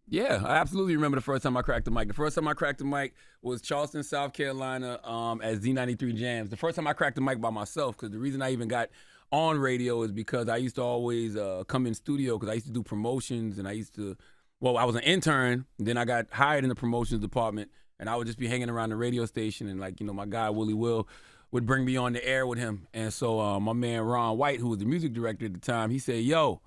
Yeah, I absolutely remember the first time I cracked the mic. The first time I cracked the mic was Charleston, South Carolina, at Z93 Jams. The first time I cracked the mic by myself, because the reason I even got on radio is because I used to always come in studio because I used to do promotions and I was an intern. Then I got hired in the promotions department, and I would just be hanging around the radio station, and my guy Willie Will would bring me on the air with him. And so my man Ron White, who was the music director at the time, he said, "Yo,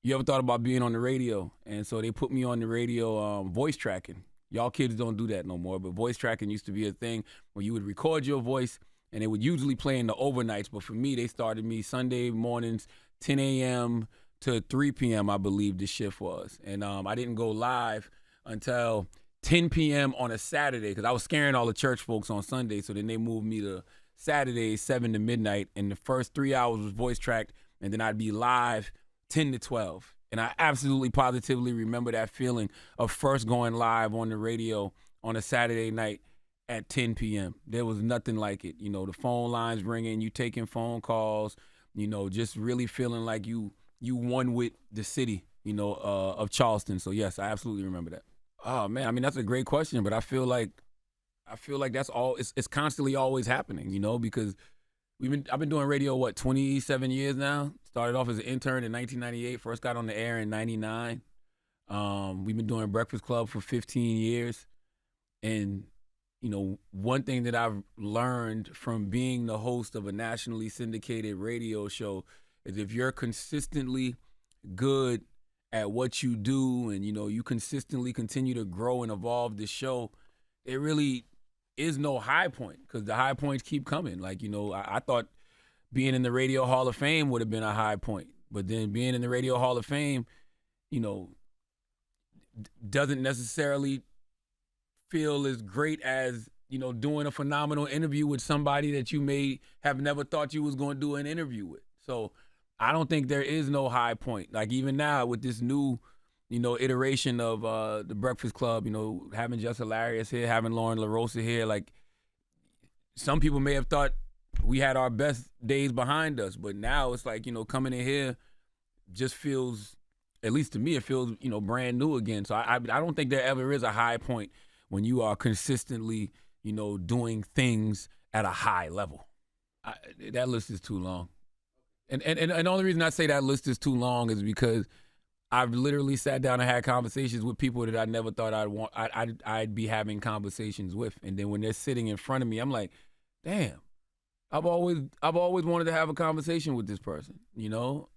you ever thought about being on the radio?" And so they put me on the radio, voice tracking. Y'all kids don't do that no more, but voice tracking used to be a thing where you would record your voice and it would usually play in the overnights. But for me, they started me Sunday mornings, 10 a.m. to 3 p.m., I believe the shift was. And I didn't go live until 10 p.m. on a Saturday because I was scaring all the church folks on Sunday. So then they moved me to Saturday, 7 to midnight. And the first 3 hours was voice tracked. And then I'd be live 10 to 12. And I absolutely positively remember that feeling of first going live on the radio on a Saturday night at 10 p.m. There was nothing like it. The phone lines ringing, you taking phone calls, just really feeling like you won with the city, of Charleston. So yes, I absolutely remember that. Oh man, I mean that's a great question, but I feel like that's all it's constantly always happening, because I've been doing radio 27 years now. Started off as an intern in 1998. First got on the air in 99. We've been doing Breakfast Club for 15 years. And one thing that I've learned from being the host of a nationally syndicated radio show is if you're consistently good at what you do and you consistently continue to grow and evolve the show, it really is no high point because the high points keep coming. I thought being in the Radio Hall of Fame would have been a high point, but then being in the Radio Hall of Fame, doesn't necessarily feel as great as doing a phenomenal interview with somebody that you may have never thought you was going to do an interview with. So I don't think there is no high point. Like even now with this new iteration of the Breakfast Club, having Just Hilarious here, having Lauren LaRosa here, like some people may have thought we had our best days behind us, but now it's like, coming in here just feels, at least to me, it feels, brand new again. So I don't think there ever is a high point when you are consistently, doing things at a high level. That list is too long. And the only reason I say that list is too long is because I've literally sat down and had conversations with people that I never thought I'd be having conversations with. And then when they're sitting in front of me, I'm like, damn, I've always wanted to have a conversation with this person, So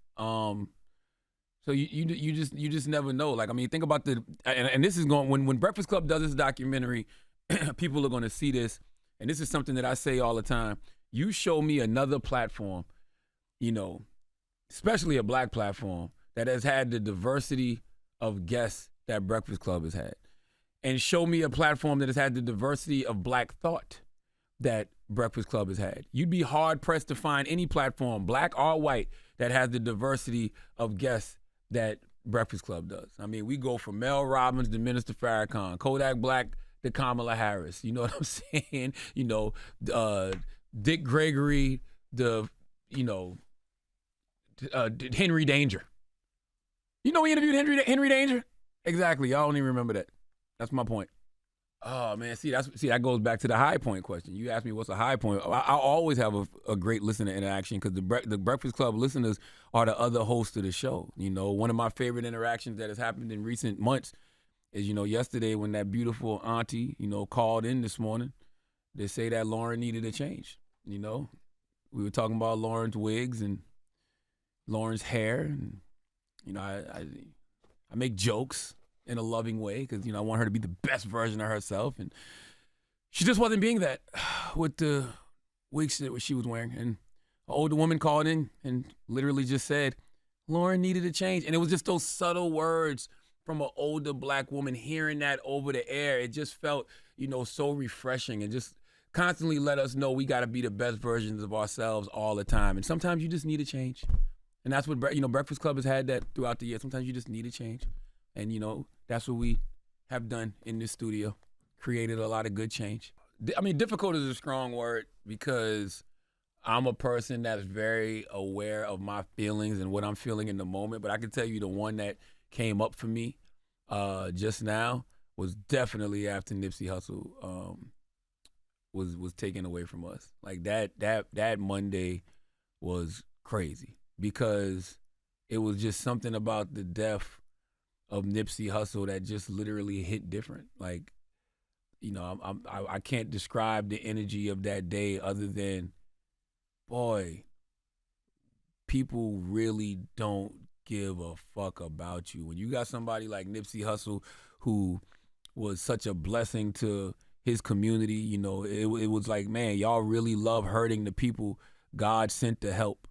you just never know. Like, I mean, think about and this is going, when Breakfast Club does this documentary, people are going to see this. And this is something that I say all the time. You show me another platform, especially a black platform that has had the diversity of guests that Breakfast Club has had. And show me a platform that has had the diversity of black thought that Breakfast Club has had. You'd be hard-pressed to find any platform, black or white, that has the diversity of guests that Breakfast Club does. I mean, we go from Mel Robbins to Minister Farrakhan, Kodak Black to Kamala Harris. You know what I'm saying? Dick Gregory, Henry Danger. We interviewed Henry Danger? Exactly. Y'all don't even remember that. That's my point. Oh man, that goes back to the high point question. You asked me what's a high point. I always have a great listener interaction because the Breakfast Club listeners are the other hosts of the show. One of my favorite interactions that has happened in recent months is yesterday when that beautiful auntie called in this morning. They say that Lauren needed a change. We were talking about Lauren's wigs and Lauren's hair, and I make jokes in a loving way because, I want her to be the best version of herself. And she just wasn't being that with the wigs that she was wearing. And an older woman called in and literally just said, Lauren needed a change. And it was just those subtle words from an older black woman, hearing that over the air. It just felt, so refreshing and just constantly let us know we got to be the best versions of ourselves all the time. And sometimes you just need a change. And that's what, Breakfast Club has had that throughout the year. Sometimes you just need a change. And, that's what we have done in this studio, created a lot of good change. I mean, difficult is a strong word because I'm a person that's very aware of my feelings and what I'm feeling in the moment. But I can tell you the one that came up for me just now was definitely after Nipsey Hussle was taken away from us. Like that Monday was crazy because it was just something about the death of Nipsey Hussle that just literally hit different. Like, I can't describe the energy of that day other than, boy, people really don't give a fuck about you. When you got somebody like Nipsey Hussle who was such a blessing to his community, it was like, man, y'all really love hurting the people God sent to help.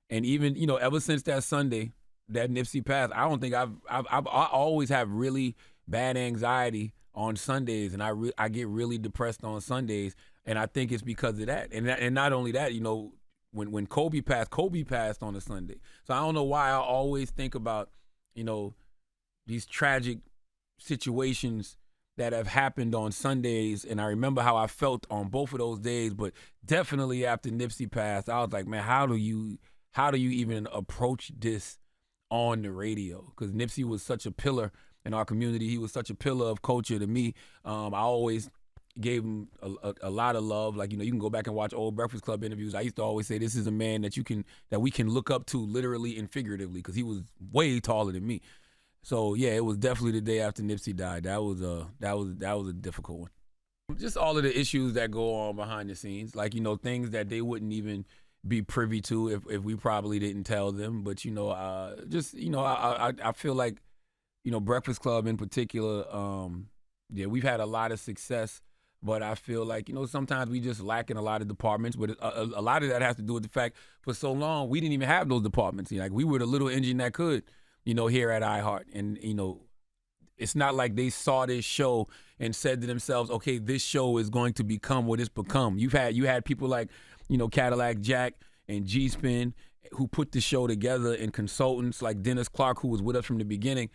And even, ever since that Sunday that Nipsey passed, I don't think I always have really bad anxiety on Sundays, and I get really depressed on Sundays, and I think it's because of that. And not only that, when Kobe passed on a Sunday. So I don't know why I always think about, these tragic situations that have happened on Sundays, and I remember how I felt on both of those days, but definitely after Nipsey passed, I was like, man, how do you even approach this on the radio? Because Nipsey was such a pillar in our community. He was such a pillar of culture to me. I always gave him a lot of love. Like, you can go back and watch old Breakfast Club interviews. I used to always say this is a man that we can look up to literally and figuratively, because he was way taller than me. So yeah, it was definitely the day after Nipsey died. That was a difficult one. Just all of the issues that go on behind the scenes, like, things that they wouldn't even be privy to if we probably didn't tell them. But I feel like, Breakfast Club in particular, we've had a lot of success, but I feel like, sometimes we just lack in a lot of departments. But a lot of that has to do with the fact for so long we didn't even have those departments. Like, we were the little engine that could, here at iHeart. And, it's not like they saw this show and said to themselves, okay, this show is going to become what it's become. You had people like, Cadillac Jack and G-Spin who put the show together, and consultants like Dennis Clark, who was with us from the beginning.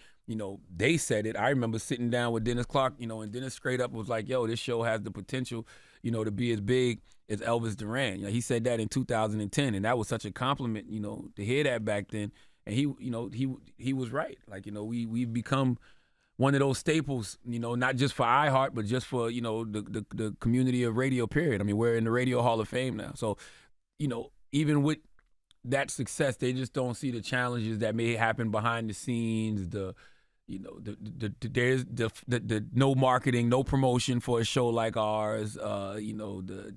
They said it. I remember sitting down with Dennis Clark, and Dennis straight up was like, yo, this show has the potential, to be as big as Elvis Duran. He said that in 2010, and that was such a compliment, to hear that back then. And he was right. Like, we've become one of those staples, not just for iHeart, but just for, the community of radio, period. I mean, we're in the Radio Hall of Fame now. So, even with that success, they just don't see the challenges that may happen behind the scenes, there's the no marketing, no promotion for a show like ours, the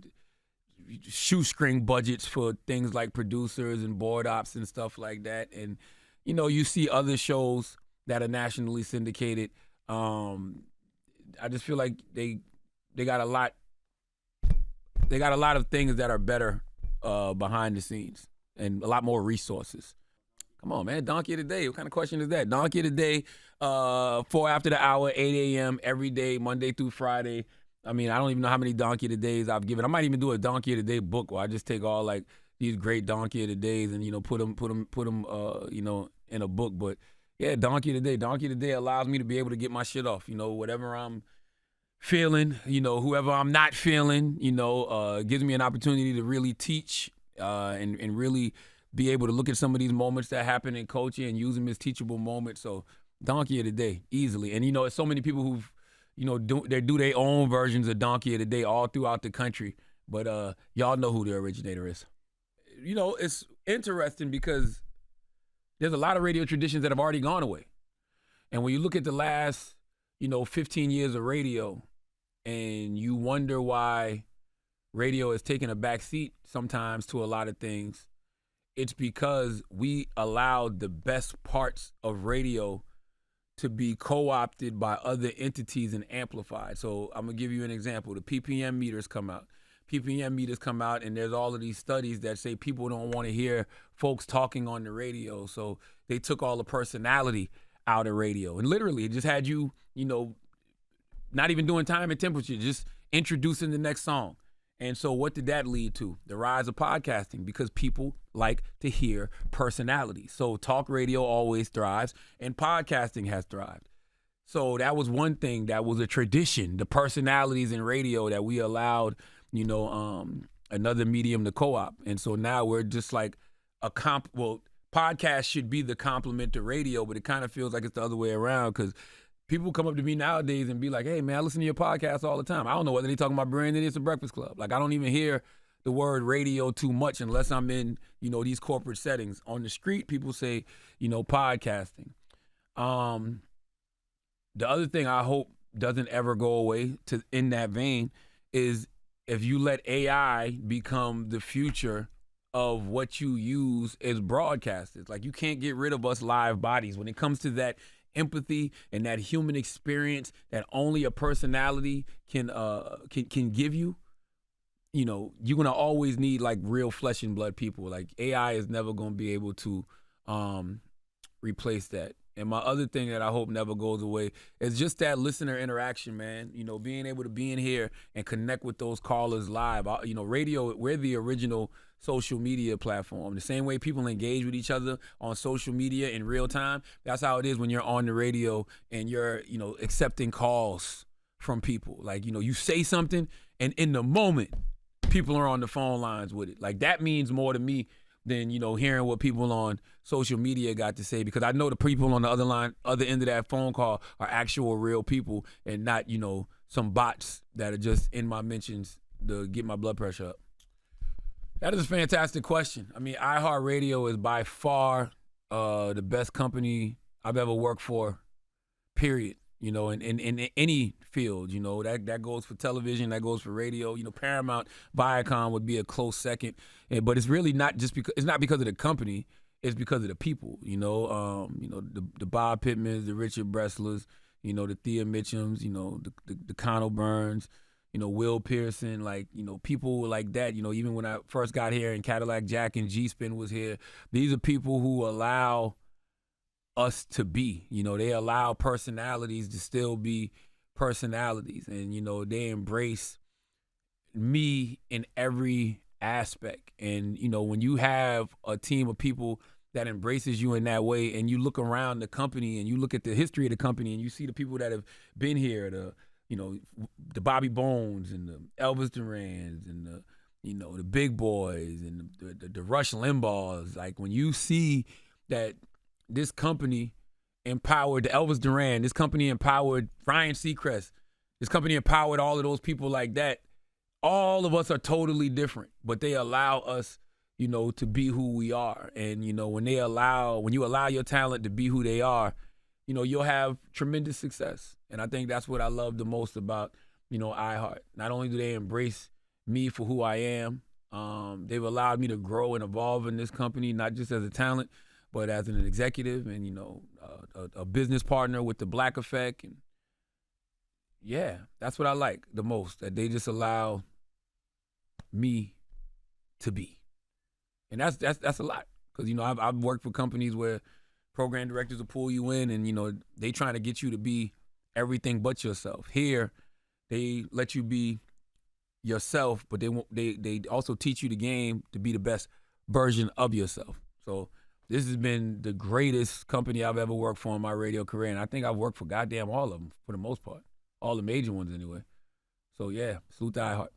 shoestring budgets for things like producers and board ops and stuff like that. And, you see other shows that are nationally syndicated. I just feel like they got a lot of things that are better behind the scenes and a lot more resources. Come on, man. Donkey of the Day. What kind of question is that? Donkey of the Day, 4 after the hour, 8 a.m. every day, Monday through Friday. I mean, I don't even know how many Donkey of the Days I've given. I might even do a Donkey of the Day book where I just take all like these great Donkey of the Days and, put them in a book. But yeah, Donkey of the Day. Donkey of the Day allows me to be able to get my shit off. Whatever I'm feeling, whoever I'm not feeling, gives me an opportunity to really teach and really be able to look at some of these moments that happen in coaching and use them as teachable moments. So Donkey of the Day, easily. And, it's so many people who've, they do their own versions of Donkey of the Day all throughout the country. But y'all know who the originator is. It's interesting because there's a lot of radio traditions that have already gone away. And when you look at the last, 15 years of radio, and you wonder why radio has taken a back seat sometimes to a lot of things, it's because we allowed the best parts of radio to be co-opted by other entities and amplified. So I'm going to give you an example. The PPM meters come out. And there's all of these studies that say people don't want to hear folks talking on the radio. So they took all the personality out of radio. And literally, it just had you, not even doing time and temperature, just introducing the next song. And so what did that lead to? The rise of podcasting, because people like to hear personality. So talk radio always thrives, and podcasting has thrived. So that was one thing that was a tradition, the personalities in radio that we allowed, another medium to co-op. And so now we're just like podcast should be the complement to radio, but it kind of feels like it's the other way around, because people come up to me nowadays and be like, hey, man, I listen to your podcast all the time. I don't know whether they talking about branding. It's a Breakfast Club. Like, I don't even hear the word radio too much unless I'm in, these corporate settings. On the street, people say, podcasting. The other thing I hope doesn't ever go away in that vein is if you let AI become the future of what you use as broadcasters. Like, you can't get rid of us live bodies. When it comes to that empathy and that human experience that only a personality can give you, you're gonna always need like real flesh and blood people. Like, AI is never gonna be able to replace that. And my other thing that I hope never goes away is just that listener interaction, man. Being able to be in here and connect with those callers live. Radio, we're the original social media platform. The same way people engage with each other on social media in real time, that's how it is when you're on the radio and you're, accepting calls from people. Like, you say something and in the moment, people are on the phone lines with it. Like, that means more to me than, hearing what people on social media got to say, because I know the people on the other end of that phone call are actual real people and not, some bots that are just in my mentions to get my blood pressure up. That is a fantastic question. I mean, iHeartRadio is by far the best company I've ever worked for, period. In any field, that goes for television, that goes for radio. Paramount, Viacom would be a close second, but it's really not just because it's not because of the company, it's because of the people. The Bob Pittmans, the Richard Bresslers, the Thea Mitchums, the Connell Burns, Will Pearson, like, people like that. Even when I first got here and Cadillac Jack and G-Spin was here, these are people who allow us to be, they allow personalities to still be personalities, and they embrace me in every aspect. And when you have a team of people that embraces you in that way, and you look around the company and you look at the history of the company and you see the people that have been here, the Bobby Bones and the Elvis Durans and the big boys and the Rush Limbaughs, like, when you see that this company empowered Elvis Duran, this company empowered Ryan Seacrest, this company empowered all of those people like that. All of us are totally different, but they allow us, to be who we are. And, when you allow your talent to be who they are, you'll have tremendous success. And I think that's what I love the most about, iHeart. Not only do they embrace me for who I am, they've allowed me to grow and evolve in this company, not just as a talent, but as an executive and, a business partner with the Black Effect. And yeah, that's what I like the most, that they just allow me to be. And that's a lot, because, I've worked for companies where program directors will pull you in and, they trying to get you to be everything but yourself. Here, they let you be yourself, but they also teach you the game to be the best version of yourself. So this has been the greatest company I've ever worked for in my radio career, and I think I've worked for goddamn all of them for the most part, all the major ones anyway. So yeah, salute to iHeart.